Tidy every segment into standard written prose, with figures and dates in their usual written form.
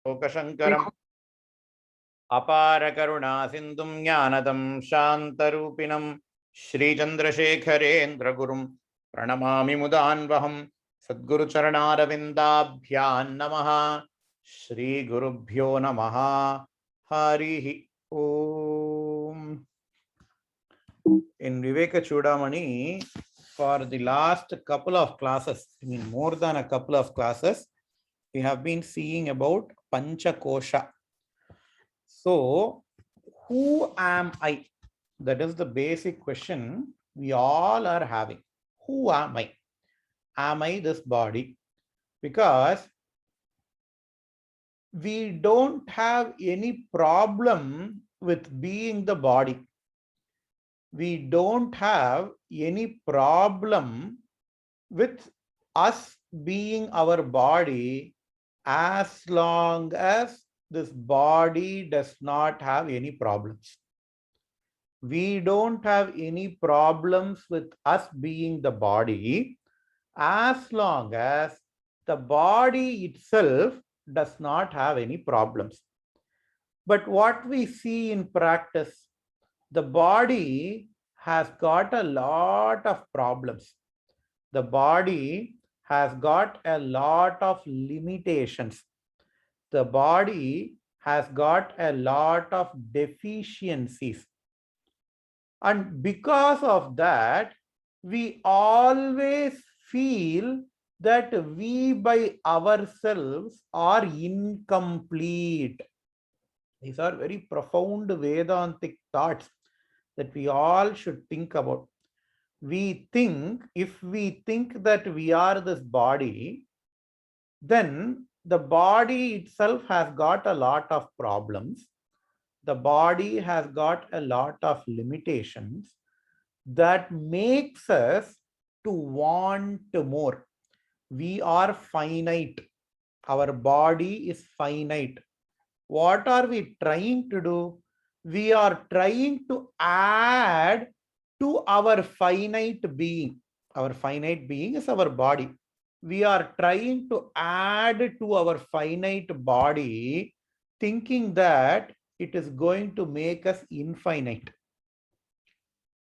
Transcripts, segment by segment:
लोकशङ्करम् अपारकरुणा सिन्धुं ज्ञानदं शान्तरूपिणं श्रीचन्द्रशेखरेन्द्रगुरुं प्रणमामि मुदान्वहं सद्गुरुचरणारविन्दाभ्यां नमः। श्रीगुरुभ्यो नमः। हरिः ओम्. In Vivekachudamani, for the last couple of classes, more than a couple of classes, we have been seeing about Panchakosha. So, who am I? That is the basic question we all are having. Who am I? Am I this body? Because we don't have any problem with being the body. We don't have any problem with us being our body as long as this body does not have any problems. We don't have any problems with us being the body as long as the body itself does not have any problems. But what we see in practice, the body has got a lot of problems. The body has got a lot of limitations. The body has got a lot of deficiencies. And because of that, we always feel that we by ourselves are incomplete. These are very profound Vedantic thoughts that we all should think about. We think, if we think that we are this body, then the body itself has got a lot of problems. The body has got a lot of limitations that makes us to want more. We are finite. Our body is finite. What are we trying to do? We are trying to add to our finite being. Our finite being is our body. We are trying to add to our finite body, thinking that it is going to make us infinite.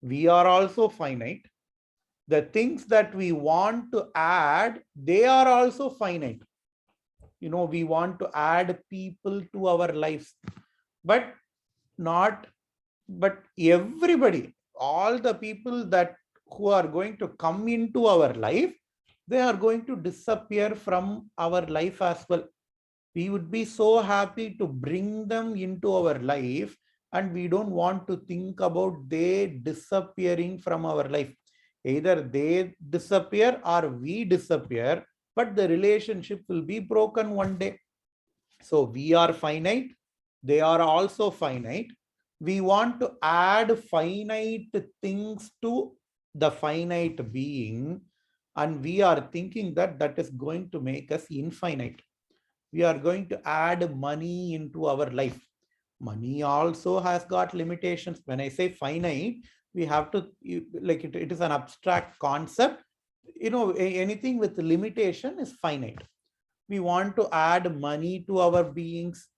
We are also finite. The things that we want to add, they are also finite. You know, we want to add people to our lives, but everybody, all the people that who are going to come into our life, they are going to disappear from our life as well. We would be so happy to bring them into our life, and we don't want to think about they disappearing from our life. Either they disappear or we disappear, but the relationship will be broken one day. So we are finite. They are also finite. We want to add finite things to the finite being, and we are thinking that that is going to make us infinite. We are going to add money into our life. Money also has got limitations. When I say finite, we have to, like, it is an abstract concept. You know, anything with limitation is finite. We want to add money to our beings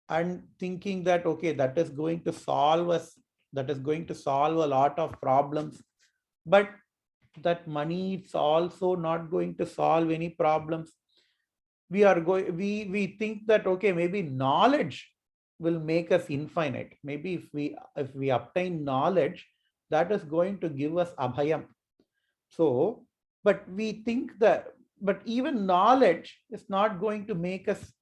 and thinking that, okay, that is going to solve us, that is going to solve a lot of problems. But that money is also not going to solve any problems. We think that, okay, maybe knowledge will make us infinite. Maybe if we obtain knowledge, that is going to give us abhayam. So, but we think that, but even knowledge is not going to make us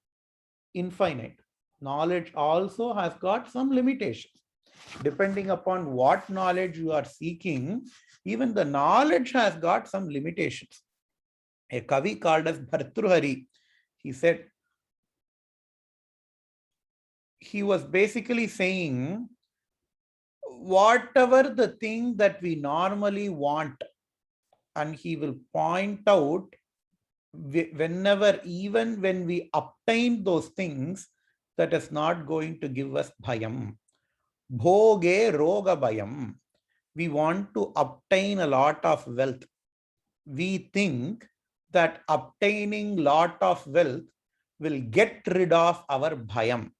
infinite. Knowledge also has got some limitations. Depending upon what knowledge you are seeking, even the knowledge has got some limitations. A Kavi called as Bhartruhari, he said, he was basically saying, whatever the thing that we normally want, and he will point out whenever, even when we obtain those things, that is not going to give us bhayam. Bhoge roga bhayam. We want to obtain a lot of wealth. We think that obtaining lot of wealth will get rid of our bhayam.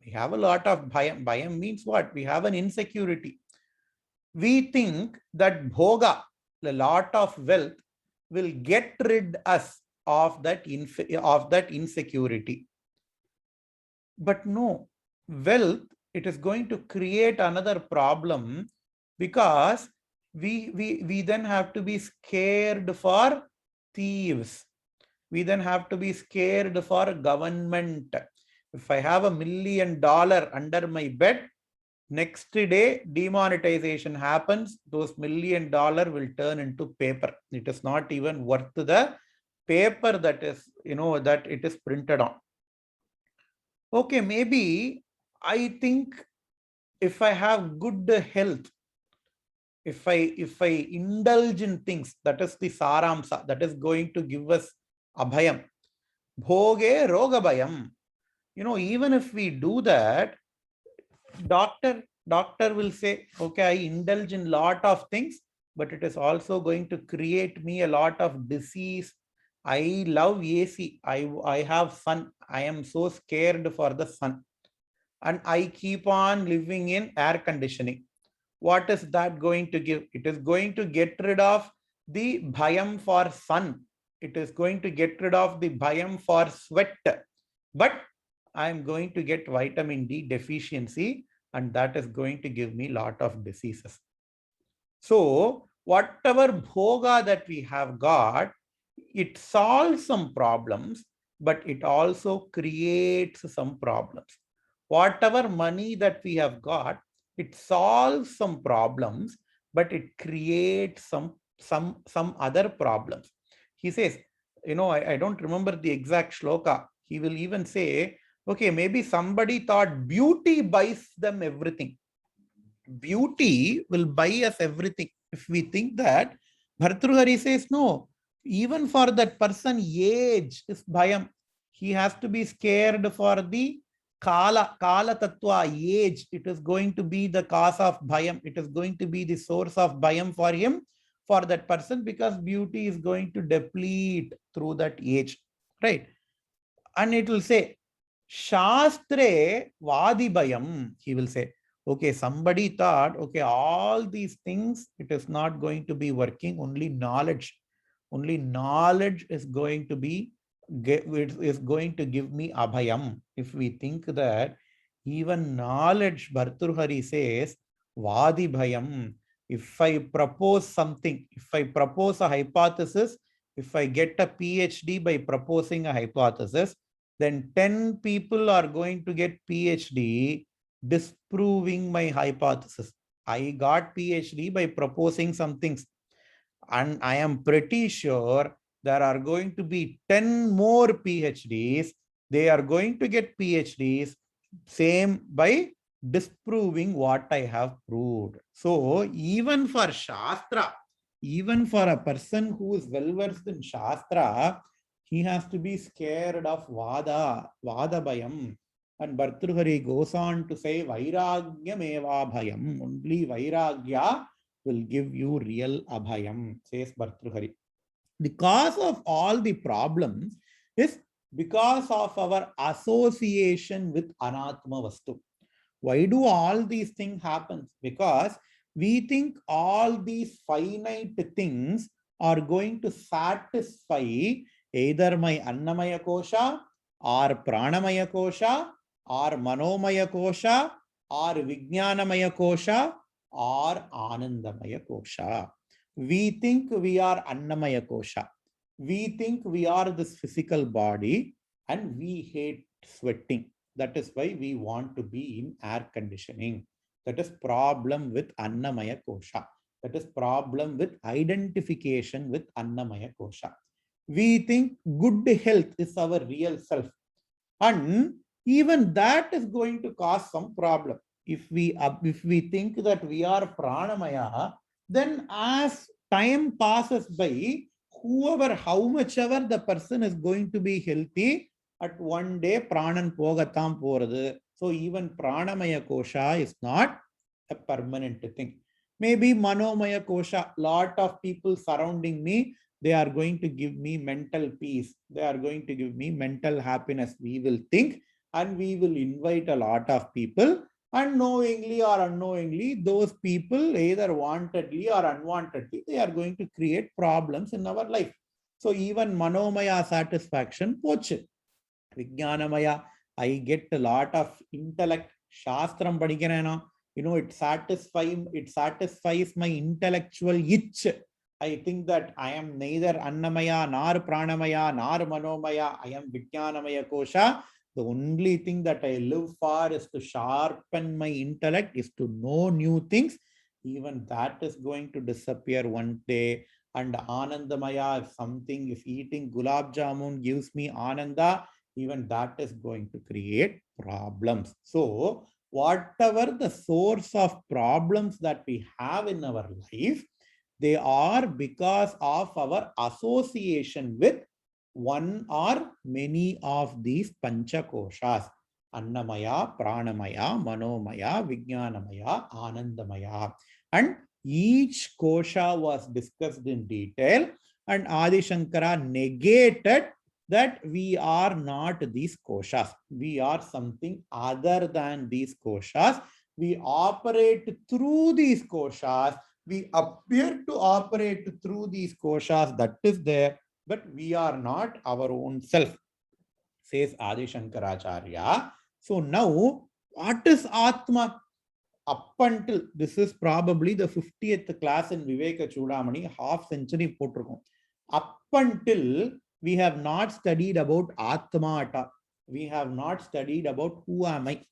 We have a lot of bhayam. Bhayam means what? We have an insecurity. We think that bhoga, a lot of wealth, will get rid us of that insecurity. But no, wealth, it is going to create another problem, because we then have to be scared for thieves. We then have to be scared for government. If I have $1 million under my bed, next day demonetization happens, those $1 million will turn into paper. It is not even worth the paper that is, that it is printed on. Okay, maybe I think if I have good health, if I indulge in things, that is the saramsa, that is going to give us abhayam. Bhoge roga bhayam. Even if we do that, doctor will say, okay, I indulge in lot of things, but it is also going to create me a lot of disease. I love AC. I have sun. I am so scared for the sun. And I keep on living in air conditioning. What is that going to give? It is going to get rid of the bhayam for sun. It is going to get rid of the bhayam for sweat. But I am going to get vitamin D deficiency, and that is going to give me a lot of diseases. So whatever bhoga that we have got, it solves some problems, but it also creates some problems. Whatever money that we have got, it solves some problems, but it creates some other problems. He says, I don't remember the exact shloka. He will even say, okay, maybe somebody thought beauty buys them everything. Beauty will buy us everything. If we think that, Bhartruhari says, no, even for that person, age is bhayam. He has to be scared for the kala tattva, age. It is going to be the cause of bhayam. It is going to be the source of bhayam for him, for that person, because beauty is going to deplete through that age, right? And it will say, Shastre Vadi Bhayam, he will say. Okay, somebody thought, okay, all these things, it is not going to be working, only knowledge. Only knowledge is going to be, is going to give me abhayam. If we think that even knowledge, Bhartruhari says, Vadi Bhayam. If I propose something, if I propose a hypothesis, if I get a PhD by proposing a hypothesis, then 10 people are going to get PhD disproving my hypothesis. I got PhD by proposing some things. And I am pretty sure there are going to be 10 more PhDs. They are going to get PhDs same by disproving what I have proved. So even for Shastra, even for a person who is well versed in Shastra, he has to be scared of Vada Bhayam. And Bhartruhari goes on to say, Vairagyameva Bhayam. Only Vairagya will give you real abhayam, says Bhartruhari. The cause of all the problems is because of our association with Anatma Vastu. Why do all these things happen? Because we think all these finite things are going to satisfy either my Annamaya Kosha or Pranamaya Kosha or Manomaya Kosha or Vijnanamaya Kosha or Anandamaya Kosha. We think we are Annamaya Kosha. We think we are this physical body, and we hate sweating. That is why we want to be in air conditioning. That is problem with Annamaya Kosha. That is problem with identification with Annamaya Kosha. We think good health is our real self. And even that is going to cause some problem. If we think that we are Pranamaya, then as time passes by, how much ever the person is going to be healthy, at one day Pranan Pogatam Poradhu. So even Pranamaya Kosha is not a permanent thing. Maybe Manomaya Kosha, lot of people surrounding me, They are going to give me mental peace. They are going to give me mental happiness. We will think and we will invite a lot of people. Unknowingly or unknowingly, those people, either wantedly or unwantedly, they are going to create problems in our life. So even Manomaya satisfaction, poche. Vijnanamaya, I get a lot of intellect. Shastram padikarena, it satisfies my intellectual itch. I think that I am neither Annamaya, nor Pranamaya, nor Manomaya. I am Vijnanamaya Kosha. The only thing that I live for is to sharpen my intellect, is to know new things. Even that is going to disappear one day. And Anandamaya, if eating gulab jamun gives me Ananda, even that is going to create problems. So whatever the source of problems that we have in our life, they are because of our association with one or many of these panchakoshas: Annamaya, Pranamaya, Manomaya, Vijnanamaya, Anandamaya. And each kosha was discussed in detail, and Adi Shankara negated that we are not these koshas. We are something other than these koshas. We operate through these koshas. We appear to operate through these koshas, that is there, but we are not our own self, says Adi Shankaracharya. So now, what is Atma? Up until, this is probably the 50th class in Vivekachudamani, half century potrukkom. Up until, we have not studied about Atma at all. We have not studied about who am I.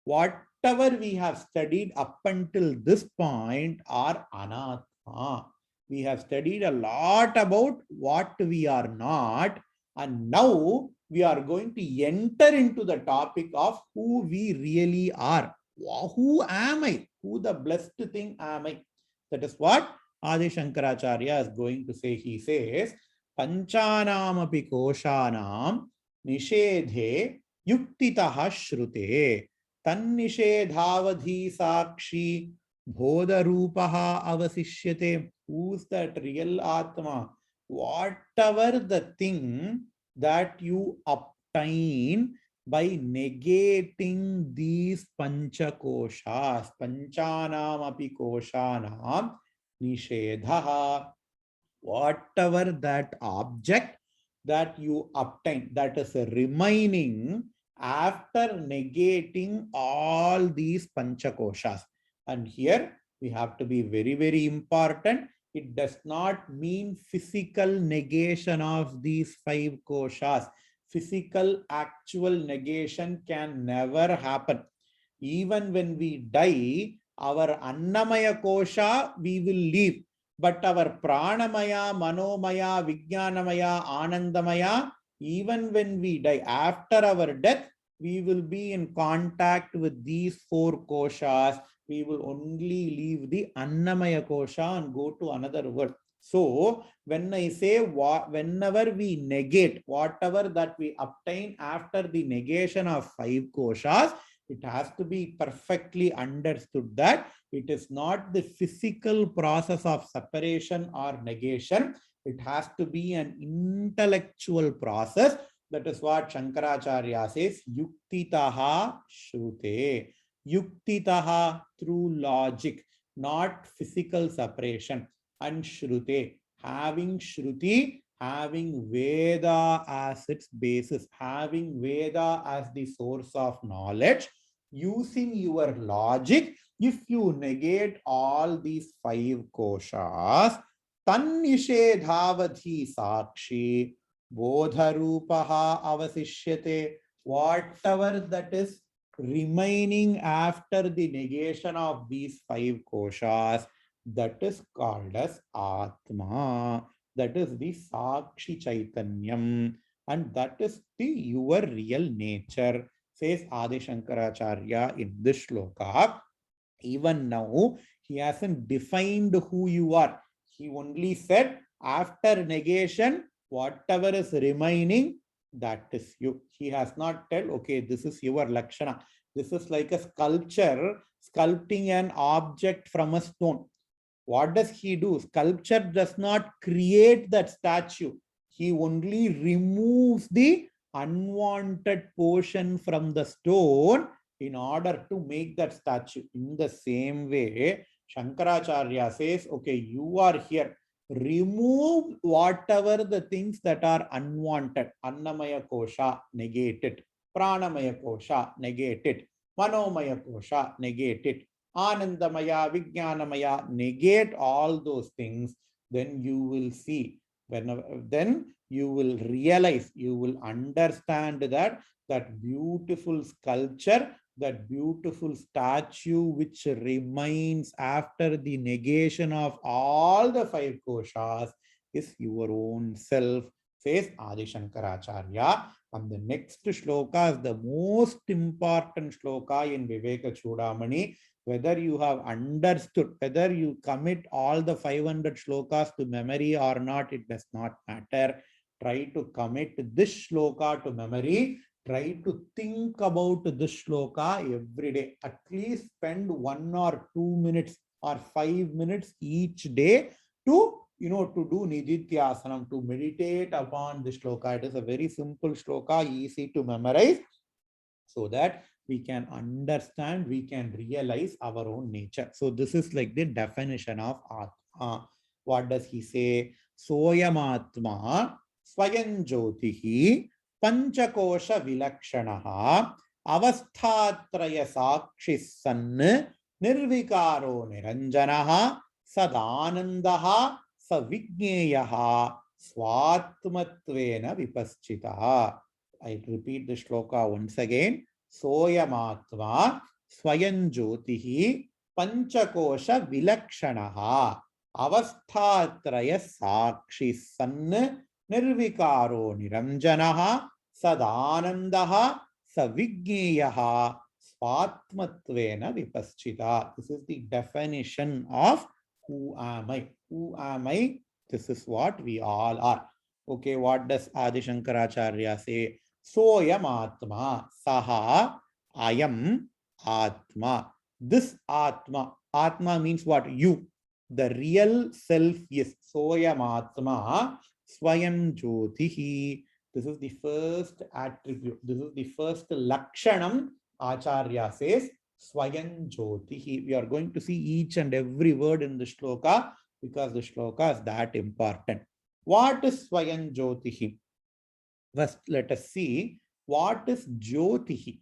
Whatever we have studied up until this point are Anatma. We have studied a lot about what we are not, and now we are going to enter into the topic of who we really are. Who am I? Who the blessed thing am I? That is what Adi Shankaracharya is going to say. He says, Panchanam api koshanam nishedhe yuktitaha shrute tannishedhavadhi sakshi bodharupaha avasishyate. Who's that real Atma? Whatever the thing that you obtain by negating these panchakoshas, panchanam api koshanam nishedhaha, whatever that object that you obtain, that is remaining after negating all these panchakoshas. And here we have to be very, very important. It does not mean physical negation of these 5 koshas. Physical actual negation can never happen. Even when we die, our Annamaya kosha we will leave, but our Pranamaya, Manomaya, Vijnanamaya, Anandamaya, even when we die, after our death, we will be in contact with these 4 koshas. We will only leave the Annamaya kosha and go to another world. So when I say whenever we negate whatever that we obtain after the negation of 5 koshas, it has to be perfectly understood that it is not the physical process of separation or negation. It has to be an intellectual process. That is what Shankaracharya says, Yuktitaha Shrute. Yuktitaha, through logic, not physical separation. And Shrute, having Shruti, having Veda as its basis, having Veda as the source of knowledge, using your logic. If you negate all these 5 koshas, tannishedhavadhi sakshi bodharupaha avasishyate, whatever that is remaining after the negation of these 5 koshas, that is called as Atma. That is the Sakshi Chaitanyam, and that is the your real nature, says Adi Shankaracharya in this shloka. Even now, he hasn't defined who you are. He only said after negation, whatever is remaining, that is you. He has not told, okay, this is your Lakshana. This is like a sculpture sculpting an object from a stone. What does he do? Sculpture does not create that statue. He only removes the unwanted portion from the stone in order to make that statue. In the same way, Shankaracharya says, okay, you are here. Remove whatever the things that are unwanted. Annamaya kosha, negate it. Pranamaya kosha, negate it. Manomaya kosha, negate it. Anandamaya, Vijnanamaya, negate all those things, then you will see, then you will realize, you will understand that beautiful sculpture, that beautiful statue which remains after the negation of all the five koshas is your own self, says Adi Shankaracharya. And the next shloka is the most important shloka in Vivekachudamani. Whether you have understood, whether you commit all the 500 shlokas to memory or not, it does not matter. Try to commit this shloka to memory. Try to think about this shloka every day. At least spend 1 or 2 minutes or 5 minutes each day to to do nididhyasanam, to meditate upon this shloka. It is a very simple shloka, easy to memorize, so that we can understand, we can realize our own nature. So this is like the definition of Atma. What does he say? Soyamatma Swayam Jyotihi Panchakosha Vilakshanaha Avasthatraya Sakshisan Nirvikaro Niranjanaha Sadanandaha Savigneyaha Swatmatvena Vipaschitaha. I repeat the shloka once again. Soyamatma Swayam Jyotihi Panchakosha Vilakshanaha Avasthatraya Sakshi San Nirvikaro Niranjanaha Sadanandaha Savigneyaha Swatmatvena Vipaschita. This is the definition of who am I? Who am I? This is what we all are. Okay, what does Adi Shankaracharya say? Soyam Atma, Saha, Ayam Atma. This Atma, Atma means what? You. The real self is Soyam Atma, Swayam Jyotihi. This is the first attribute. This is the first Lakshanam. Acharya says Swayam Jyotihi. We are going to see each and every word in the shloka because the shloka is that important. What is Swayam Jyotihi? First, let us see what is Jyotihi.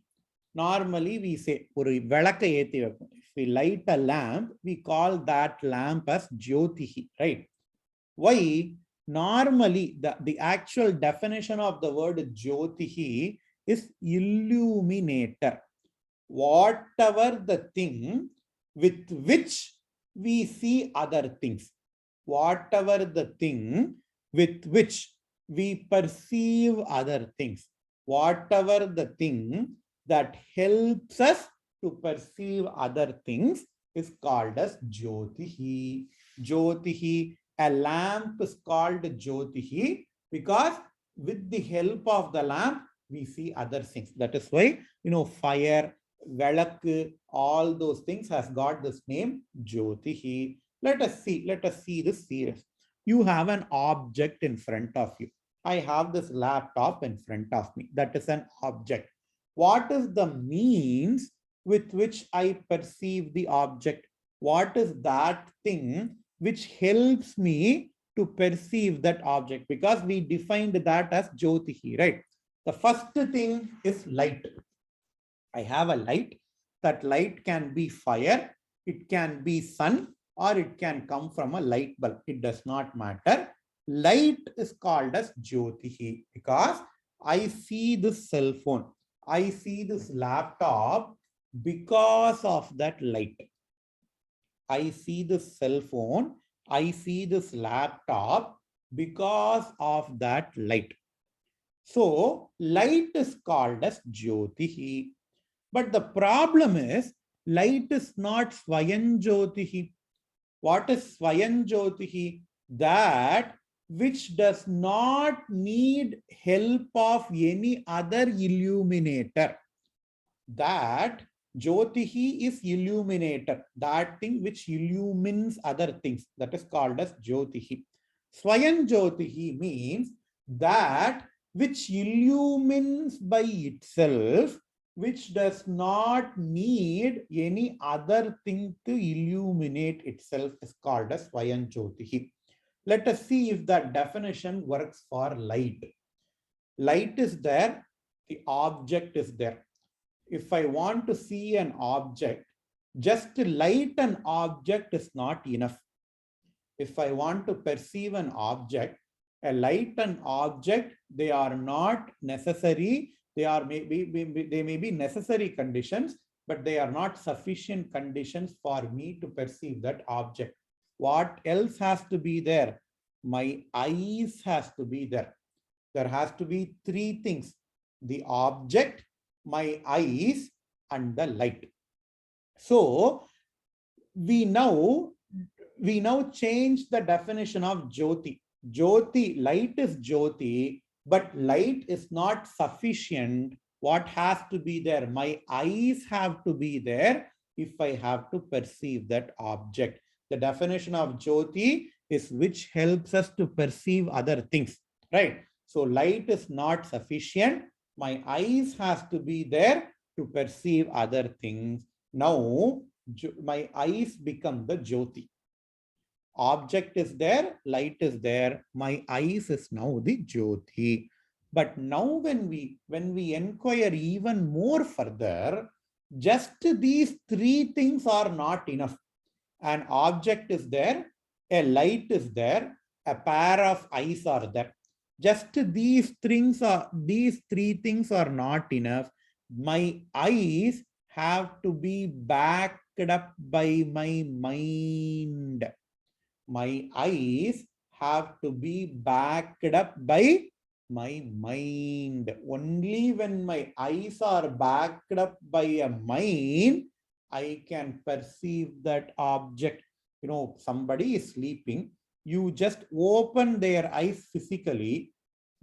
Normally, we say, if we light a lamp, we call that lamp as Jyotihi, right? Why? Normally, the actual definition of the word Jyotihi is illuminator. Whatever the thing with which we see other things. Whatever the thing with which we perceive other things. Whatever the thing that helps us to perceive other things is called as Jyotihi. Jyotihi, a lamp is called Jyotihi because with the help of the lamp, we see other things. That is why, fire, velak, all those things has got this name, Jyotihi. Let us see this serious. You have an object in front of you. I have this laptop in front of me. That is an object. What is the means with which I perceive the object? What is that thing which helps me to perceive that object? Because we defined that as Jyotihi, right? The first thing is light. I have a light. That light can be fire, it can be sun, or it can come from a light bulb. It does not matter. Light is called as Jyotihi because I see this cell phone, I see this laptop because of that light. I see this cell phone, I see this laptop because of that light. So light is called as Jyotihi. But the problem is light is not Swayam Jyotihi. What is Swayam Jyotihi? That which does not need help of any other illuminator. That Jyotihi is illuminator, that thing which illumines other things. That is called as Jyotihi. Swayam Jyotihi means that which illumines by itself, which does not need any other thing to illuminate itself, is called as Swayam Jyotihi. Let us see if that definition works for light. Light is there, the object is there. If I want to see an object, just light an object is not enough. If I want to perceive an object, a light and object, they are not necessary. They may be necessary conditions, but they are not sufficient conditions for me to perceive that object. What else has to be there? My eyes has to be there. There has to be three things: the object, my eyes, and the light. So we now change the definition of Jyoti. Jyoti, light is Jyoti, but light is not sufficient. What has to be there? My eyes have to be there if I have to perceive that object. The definition of Jyoti is which helps us to perceive other things, right? So light is not sufficient. My eyes has to be there to perceive other things. Now, my eyes become the Jyoti. Object is there, light is there, my eyes is now the Jyoti. But now when we inquire even more further, just these three things are not enough. An object is there, a light is there, a pair of eyes are there. Just these three things are not enough. My eyes have to be backed up by my mind. My eyes have to be backed up by my mind. Only when my eyes are backed up by a mind, I can perceive that object. You know, somebody is sleeping. You just open their eyes physically.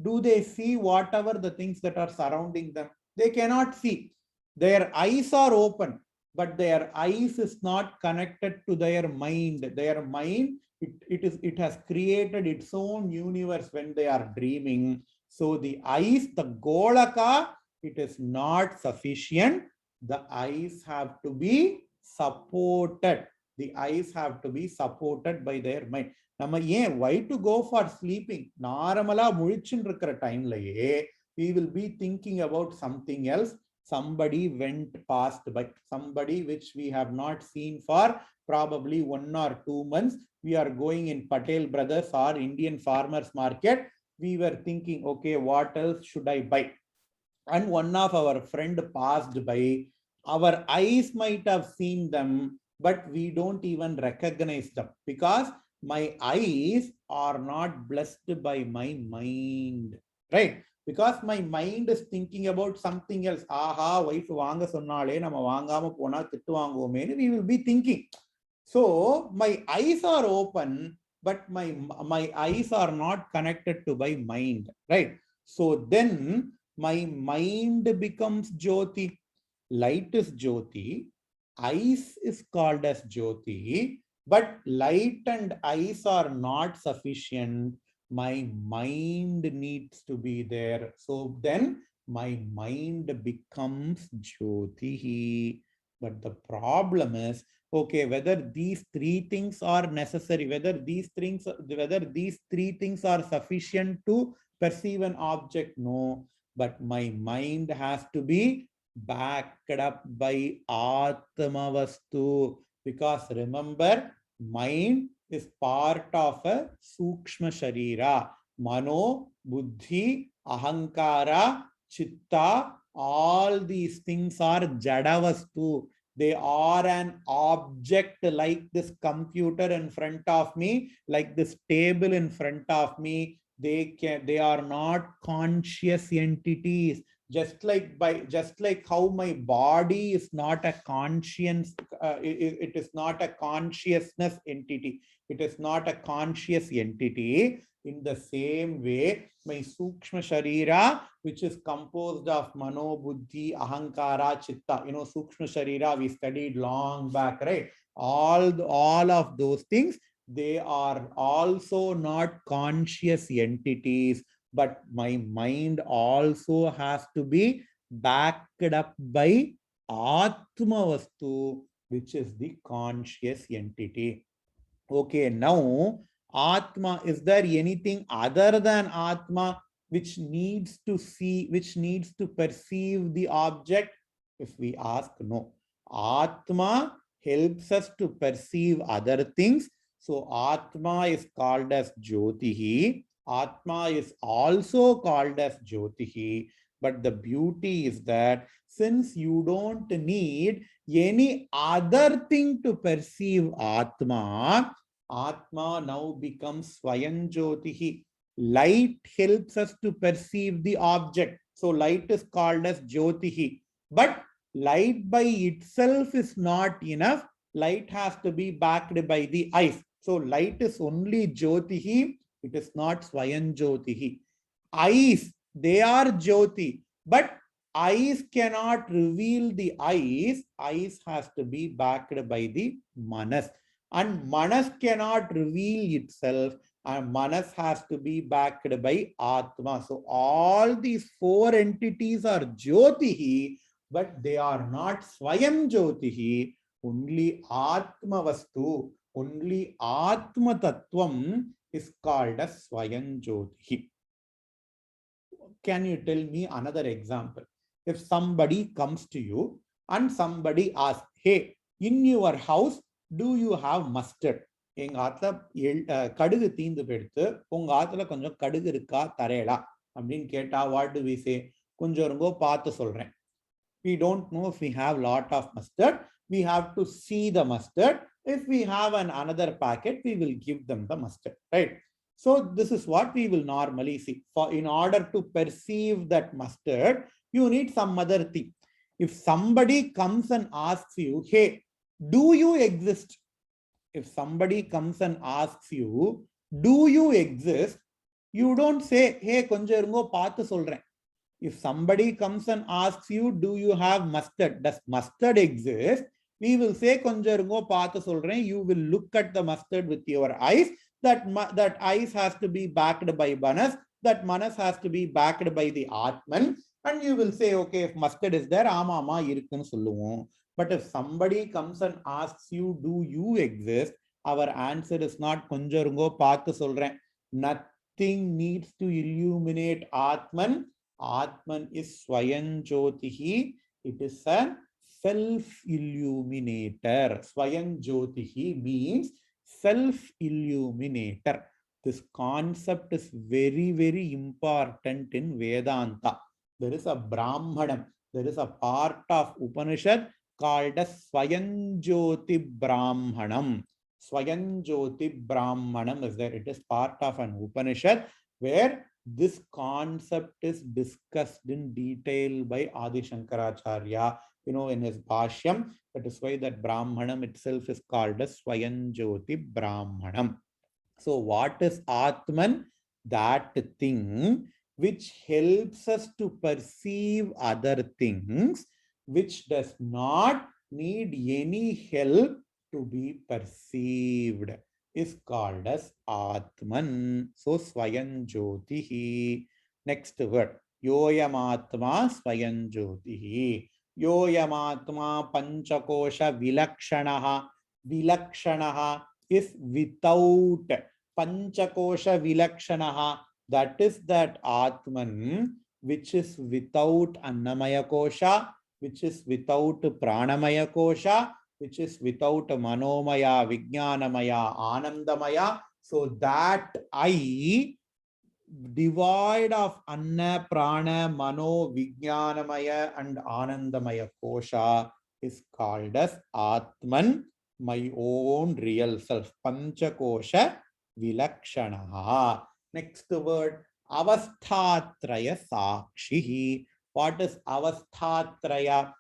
Do they see whatever the things that are surrounding them? They cannot see. Their eyes are open, but their eyes is not connected to their mind. Their mind, it has created its own universe when they are dreaming. So the eyes, the golaka, it is not sufficient. The eyes have to be supported. The eyes have to be supported by their mind. Why to go for sleeping? Normala mulichin irukra time laye, we will be thinking about something else. Somebody went past by, somebody which we have not seen for probably 1 or 2 months. We are going in Patel Brothers or Indian Farmers Market. We were thinking, okay, what else should I buy? And one of our friend passed by. Our eyes might have seen them, but we don't even recognize them because my eyes are not blessed by my mind, right? Because my mind is thinking about something else. Aha, wife vaanga sonnale, nama vaangama pona kittu vaanguvome, we will be thinking. So my eyes are open, but my eyes are not connected to my mind, right? So then my mind becomes Jyoti. Light is Jyoti. Eyes is called as Jyoti. But light and eyes are not sufficient. My mind needs to be there. So then my mind becomes Jyoti. But the problem is, okay, whether these three things are necessary, whether these three things are sufficient to perceive an object, no. But my mind has to be backed up by Atma Vastu. Because remember, mind is part of a Sukshma Sharira. Mano, Buddhi, Ahankara, Chitta, all these things are Jadavastu. They are an object like this computer in front of me, like this table in front of me. They are not conscious entities. Just like how my body is not a conscience, it is not a consciousness entity, it is not a conscious entity. In the same way, my sukshma sharira, which is composed of mano, buddhi, ahankara, chitta, sukshma sharira we studied long back, right? All of those things, they are also not conscious entities, but my mind also has to be backed up by Atma Vastu, which is the conscious entity. Okay, now Atma, is there anything other than Atma which needs to see, which needs to perceive the object? If we ask, no. Atma helps us to perceive other things. So Atma is called as Jyotihi. Atma is also called as Jyotihi. But the beauty is that since you don't need any other thing to perceive Atma, Atma now becomes Swayam Jyotihi. Light helps us to perceive the object. So light is called as Jyotihi. But light by itself is not enough. Light has to be backed by the eyes. So light is only Jyotihi. It is not Swayam Jyotihi. Eyes, they are Jyoti. But eyes cannot reveal the eyes. Eyes has to be backed by the Manas. And Manas cannot reveal itself. And Manas has to be backed by Atma. So all these four entities are Jyotihi, but they are not Swayam Jyotihi. Only Atma Vastu, only Atma Tattvam is called as Swayam Jyotihi. Can you tell me another example? If somebody comes to you and somebody asks, hey, in your house, do you have mustard? எங்க ஆத்துல கடுகு தீந்து போயிடுத்து, உங்க ஆத்துல கொஞ்சம் கடுகு இருக்கா தரேடா அப்படின்னு கேட்டா, what do we say? கொஞ்சம் இருங்கோ பார்த்து சொல்றேன். We don't know if we have lot of mustard. We have to see the mustard. If we have another packet, we will give them the mustard, right? So this is what we will normally see. In order to perceive that mustard, you need some other thing. If somebody comes and asks you, hey, do you exist? If somebody comes and asks you, do you exist? You don't say, hey, konja irungo paathu solren. If somebody comes and asks you, do you have mustard? Does mustard exist? We will say, konja irungo paathu solren. You will look at the mustard with your eyes. That eyes has to be backed by Manas. That Manas has to be backed by the Atman. And you will say, okay, if mustard is there, ama irukku solluvom. But if somebody comes and asks you, do you exist? Our answer is not konja irungo paathu solren. Nothing needs to illuminate Atman. Atman is Swayam Jyotihi. It is a self-illuminator. Swayam Jyotihi means self-illuminator. This concept is very, very important in Vedanta. There is a Brahmanam. There is a part of Upanishad called as Swayam Jyoti Brahmanam. Swayam Jyoti Brahmanam is there. It is part of an Upanishad where this concept is discussed in detail by Adi Shankaracharya, in his Bhashyam. That is why that Brahmanam itself is called as Swayam Jyoti Brahmanam. So what is Atman? That thing which helps us to perceive other things, which does not need any help to be perceived, is called as Atman. So Swayam Jyotihi. Next word, Yoyam Atma Swayam Jyotihi. Yoyam Atma Panchakosha Vilakshanaha. Vilakshanaha is without. Panchakosha Vilakshanaha, that is that Atman which is without Annamaya Kosha, which is without Pranamaya Kosha, which is without Manomaya, Vijnanamaya, Anandamaya. So that I, devoid of Anna, Prana, Mano, Vijnanamaya and Anandamaya Kosha, is called as Atman, my own real self. Panchakosha Vilakshanaha. Next word, Avasthatraya Sakshihi. What is avasthatraya?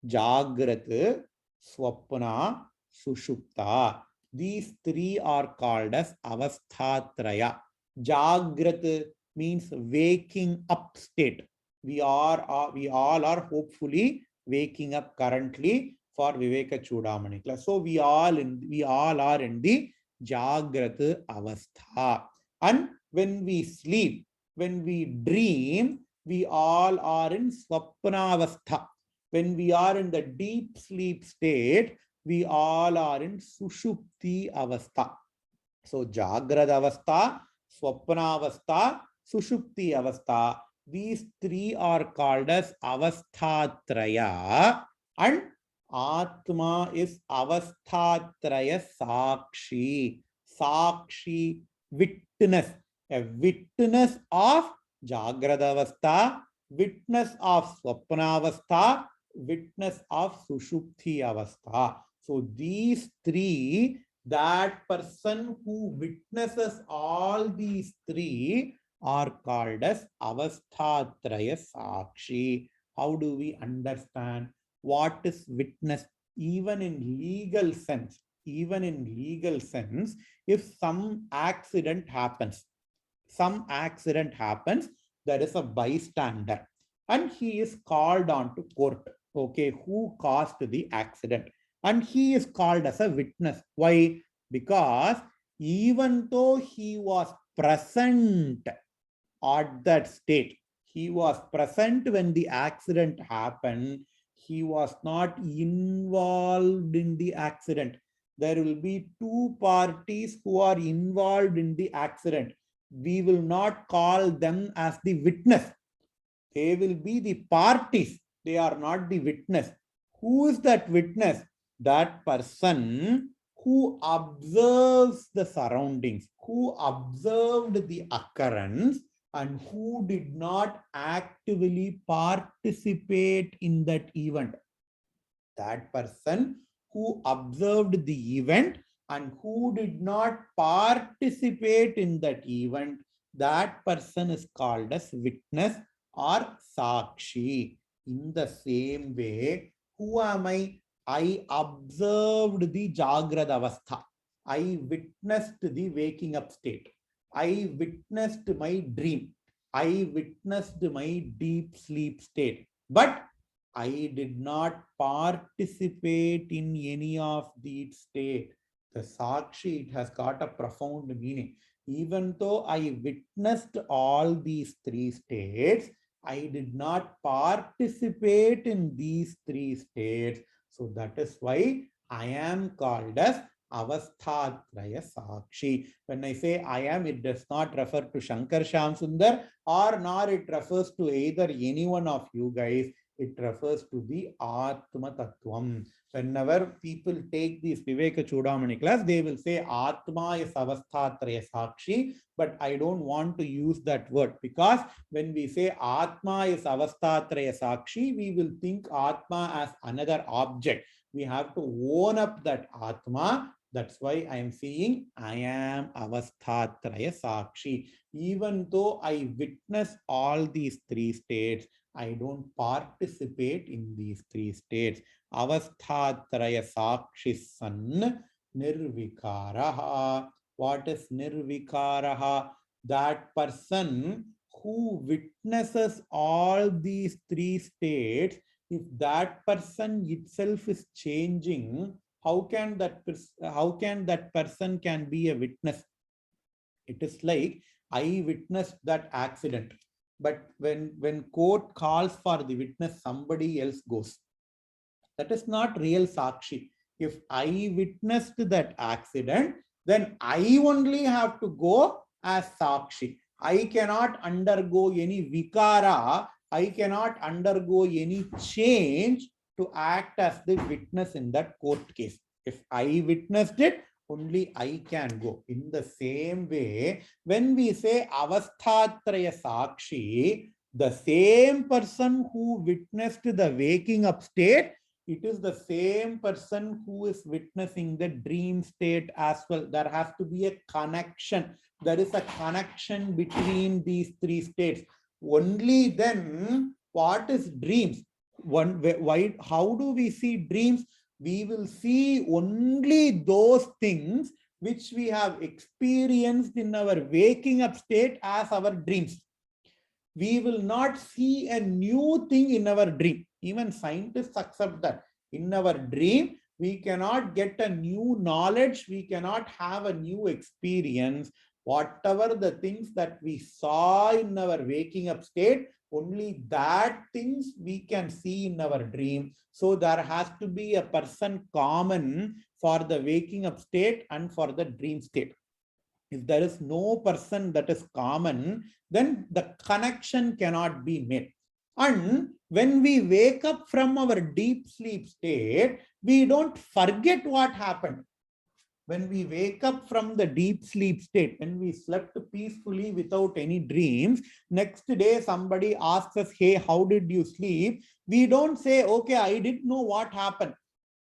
Jagrat, Swapna, Sushupta. These three are called as avasthatraya. Jagrat means waking up state. We all are hopefully waking up currently for Vivekachudamani class. So we all are in the Jagrat avastha. And when we sleep, when we dream, we all are in Swapna avastha. When we are in the deep sleep state, we all are in Sushupti avastha. So Jagrad avastha, Swapna avastha, Sushupti avastha. These three are called as avasthatraya, and Atma is avasthatraya sakshi. Sakshi, witness. A witness of Jagrad avastha, witness of Swapna avastha, witness of Sushupti avastha. So these three, that person who witnesses all these three are called as avasthatraya sakshi. How do we understand what is witness? Even in legal sense, if some accident happens, there is a bystander and he is called on to court. Okay, who caused the accident? And he is called as a witness. Why? Because even though he was present at that state, he was present when the accident happened, he was not involved in the accident. There will be two parties who are involved in the accident. We will not call them as the witness. They will be the parties. They are not the witness. Who is that witness? That person who observes the surroundings, who observed the occurrence, and who did not actively participate in that event. That person who observed the event and who did not participate in that event, that person is called as witness or sakshi. In the same way, who am I? I observed the Jagrad avastha. I witnessed the waking up state. I witnessed my dream. I witnessed my deep sleep state. But I did not participate in any of these states. The Sakshi, it has got a profound meaning. Even though I witnessed all these three states, I did not participate in these three states. So that is why I am called as Avasthatraya Sakshi. When I say I am, it does not refer to Shankar Sham Sundar, or nor it refers to either any one of you guys. It refers to the Atma Tattvam. Whenever people take this Vivekachudamani class, they will say Atma is Avasthatraya Sakshi, but I don't want to use that word, because when we say Atma is Avasthatraya Sakshi, we will think Atma as another object. We have to own up that Atma. That's why I am saying I am Avasthatraya Sakshi. Even though I witness all these three states, I don't participate in these three states. Avasthatraya Sakshi San Nirvikaraha. What is Nirvikaraha? That person who witnesses all these three states, if that person itself is changing, how can that person can be a witness? It is like I witnessed that accident, but when court calls for the witness, somebody else goes. That is not real Sakshi. If I witnessed that accident, then I only have to go as Sakshi. I cannot undergo any vikara. I cannot undergo any change to act as the witness in that court case. If I witnessed it, only I can go. In the same way, when we say Avasthatraya Sakshi, the same person who witnessed the waking up state, it is the same person who is witnessing the dream state as well. There has to be a connection. There is a connection between these three states. Only then what is dreams? Why, how do we see dreams? We will see only those things which we have experienced in our waking up state as our dreams. We will not see a new thing in our dream. Even scientists accept that. In our dream, we cannot get a new knowledge, we cannot have a new experience. Whatever the things that we saw in our waking up state, only that things we can see in our dream. So there has to be a person common for the waking up state and for the dream state. If there is no person that is common, then the connection cannot be made. And when we wake up from our deep sleep state, we don't forget what happened. When we wake up from the deep sleep state, when we slept peacefully without any dreams, next day somebody asks us, hey, how did you sleep? We don't say, okay, I didn't know what happened.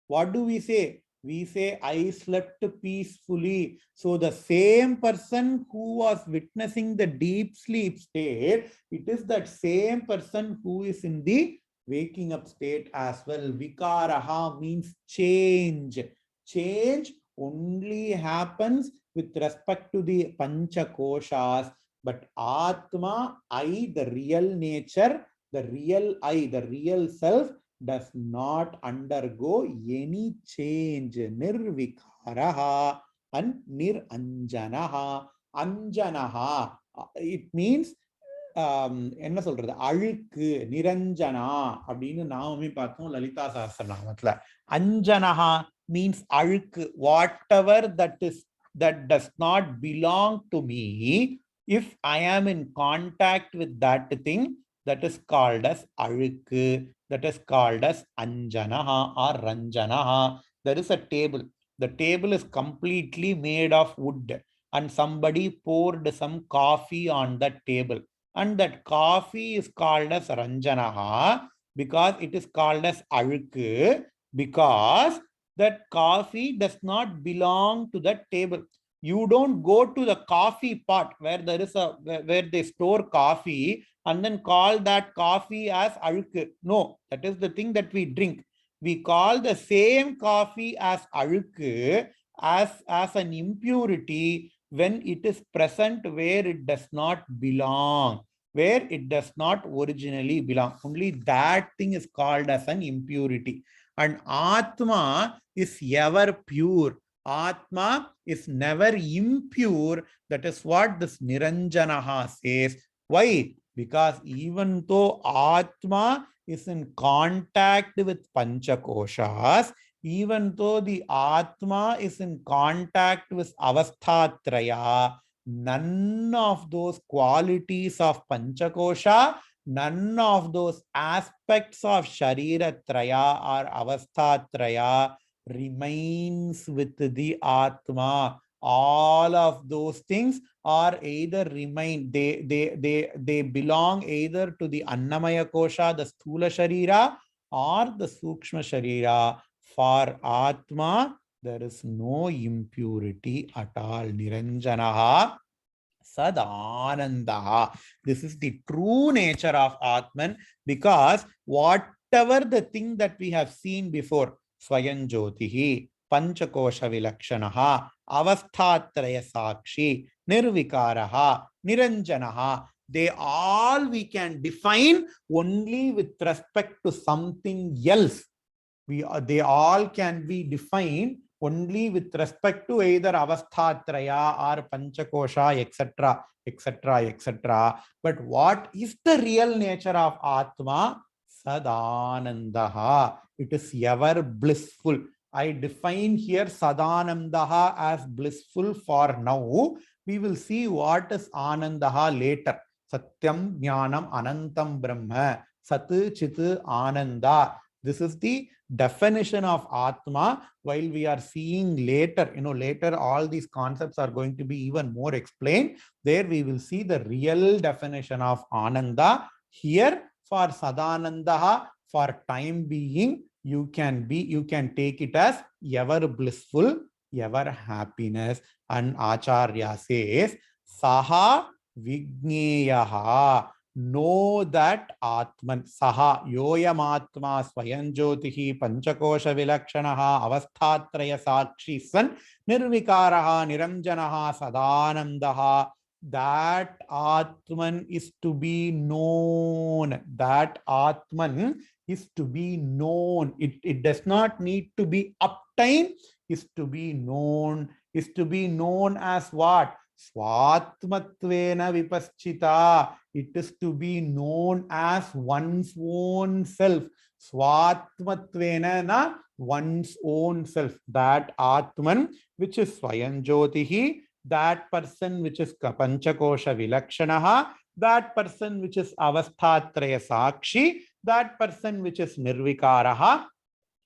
What do we say? We say, I slept peacefully. So the same person who was witnessing the deep sleep state, it is that same person who is in the waking up state as well. Vikaraha means change. Change only happens with respect to the Panchakoshas, but Atma, I, the real nature, the real I, the real self, does not undergo any change. Nirvikaraha and niranjanaha. Anjanaha, it means என்ன சொல்றது, அழுக்கு, நிரஞ்சனா அப்படின்னு நாமே பார்த்தோம் Lalitha சஹஸ்ரநாமத்துல. அஞ்சனஹா means அழுக்கு, whatever that does not belong to me. If I am in contact with that thing, that is called as அழுக்கு, that is called as anjanaha or ranjanaha. There is a table. The table is completely made of wood and somebody poured some coffee on that table. And that coffee is called as ranjanaha because it is called as alukku, because that coffee does not belong to that table. You don't go to the coffee pot where there is where they store coffee and then call that coffee as alukku. No, that is the thing that we drink. We call the same coffee as alukku, as an impurity when it is present where it does not belong, where it does not originally belong. Only that thing is called as an impurity. And Atma is ever pure. Atma is never impure. That is what this Niranjanaha says. Why? Because even though Atma is in contact with Panchakoshas, even though the Atma is in contact with Avasthatraya, none of those qualities of Panchakosha, none of those aspects of Shariratraya or Avasthatraya remains with the Atma. All of those things are either remain, they belong either to the Annamaya Kosha, the Sthula Sharira, or the Sukshma Sharira. For Atma, there is no impurity at all. Niranjanaha Sadanandaha. This is the true nature of Atman, because whatever the thing that we have seen before, Swayam Jyotihi, Panchakosha Vilakshanaha, Avasthatraya Sakshi, Nirvikaraha, Niranjanaha, they all we can define only with respect to something else. They all can be defined only with respect to either Avasthatraya or Panchakosha, etc., etc., etc. But what is the real nature of Atma? Sadanandaha. It is ever blissful. I define here Sadanandaha as blissful for now. We will see what is Anandaha later. Satyam Jnanam Anantam Brahma. Sat Chit Ananda. This is the definition of Atma. While we are seeing later, later all these concepts are going to be even more explained. There we will see the real definition of Ananda. Here for Sadanandaha, for time being, you can take it as ever blissful, ever happiness. And Acharya says, Saha Vigneyaha. Know that Atman Saha Yoyam Atma Swayam Jyotihi Panchakosha Vilakshanaha Avasthatraya Sakshi San Nirvikaraha Niranjanaha Sadanandaha. That Atman is to be known. That Atman is to be known. It does not need to be obtained, is to be known. Is to be known as what? Swatmatvena vipaschita. It is to be known as one's own self. Swatmatvena na one's own self. That Atman, which is Swayam Jyotihi, that person which is Panchakosha Vilakshanaha, that person which is Avasthatraya Sakshi, that person which is Nirvikaraha,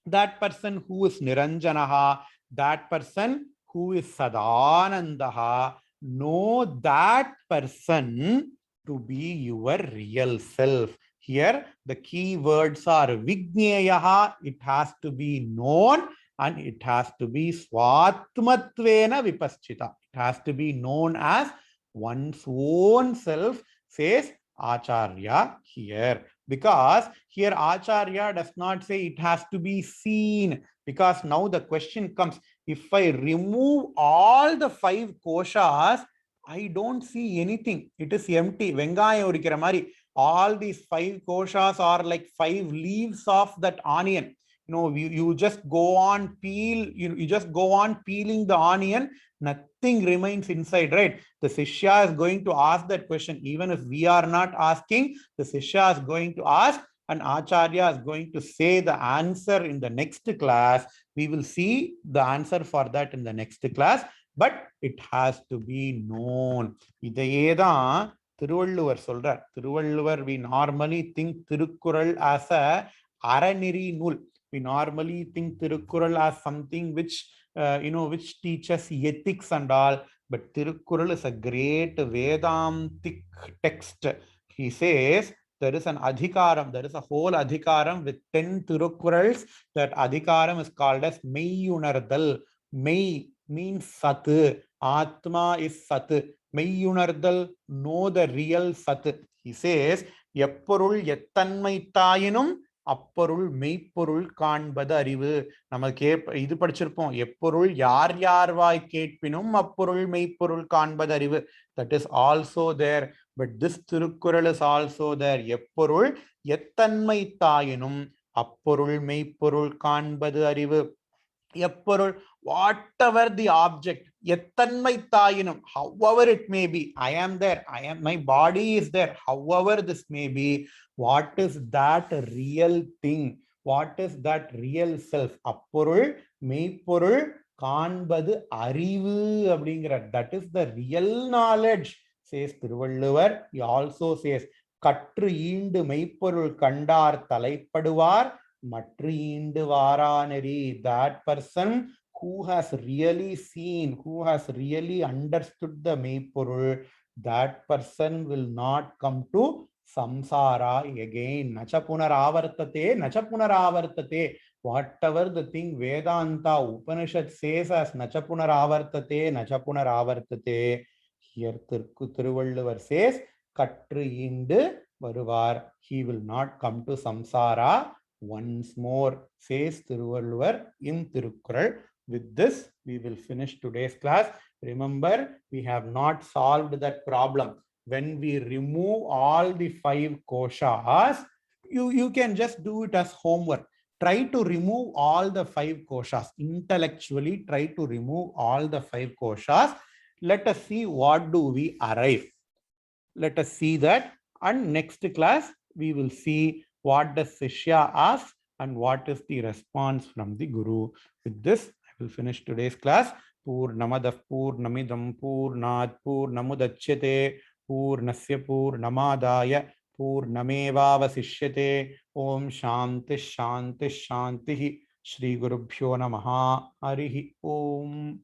that person who is Niranjanaha, that person who is Sadanandaha. Know that person to be your real self. Here, the key words are Vigneyaha, it has to be known, and it has to be Swatmatvena Vipaschita. It has to be known as one's own self, says Acharya here. Because here Acharya does not say it has to be seen. Because now the question comes, if I remove all the 5 koshas, I don't see anything. It is empty. Vengaya urikira mari. All these 5 koshas are like 5 leaves of that onion. You just go on you just go on peeling the onion, nothing remains inside, right? The Shishya is going to ask that question. Even if we are not asking, the Shishya is going to ask, and Acharya is going to say the answer in the next class. We will see the answer for that in the next class, but it has to be known. Idayeda Thiruvalluvar solrar. Thiruvalluvar, we normally think Tirukkural as a Araniri Nul. We normally think Tirukkural as something which which teaches ethics and all. But Tirukkural is a great Vedantic text. He says there is an Adhikaram, there is a whole Adhikaram with 10 Tirukkurals. That Adhikaram is called as Meyyunardal. Mei means Sat. Atma is Sat. Meyyunardal, know the real Sat. He says, Epporul Yettanmai Tayinum அப்பொருள் மெய்ப்பொருள் காண்பது அறிவு. நம்ம இது படிச்சிருப்போம், எப்பொருள் யார் யார்வாய் கேட்பினும் அப்பொருள் மெய்ப்பொருள் காண்பது அறிவு. That is also there, but this Thirukkural is also there. எப்பொருள் எத்தன்மை தாயினும் அப்பொருள் மெய்ப்பொருள் காண்பது அறிவு. எப்பொருள், whatever the object, எத்தன்மை தாயினும், however it may be, I am there, my body is there, however this may be, what is that real thing, what is that real self? அப்பொருள் மெய்ப்பொருள் காண்பது அறிவு அப்படிங்கிற, that is the real knowledge, says Thiruvalluvar. He also says, கற்று ஈண்டு மெய்ப்பொருள் கண்டார் தலைப்படுவார் மற்று ஈண்டு வாரானெறி. That person who has really seen, who has really understood the மெய்ப்பொருள், that person will not come to samsara again. Nacha punaravartate, nacha punaravartate. Whatever the thing Vedanta Upanishad says as nacha punaravartate, nacha punaravartate, here Thiruvalluvar says கற்று ஈண்டு வருவார், he will not come to samsara once more, says Thiruvalluvar in Tirukkural. With this, we will finish today's class. Remember, we have not solved that problem. When we remove all the 5 koshas, you can just do it as homework. Try to remove all the 5 koshas. Intellectually, try to remove all the 5 koshas. Let us see what do we arrive. Let us see that, and next class, we will see what does Shishya ask and what is the response from the Guru. With this, I will finish today's class. Purnamadah Purnamidam Purnat Purnamudachyate Purnasya Purnamadaya Purnamevavasishyate. Om Shanti Shanti Shanti. Shri Gurubhyo Namaha. Harihi Om.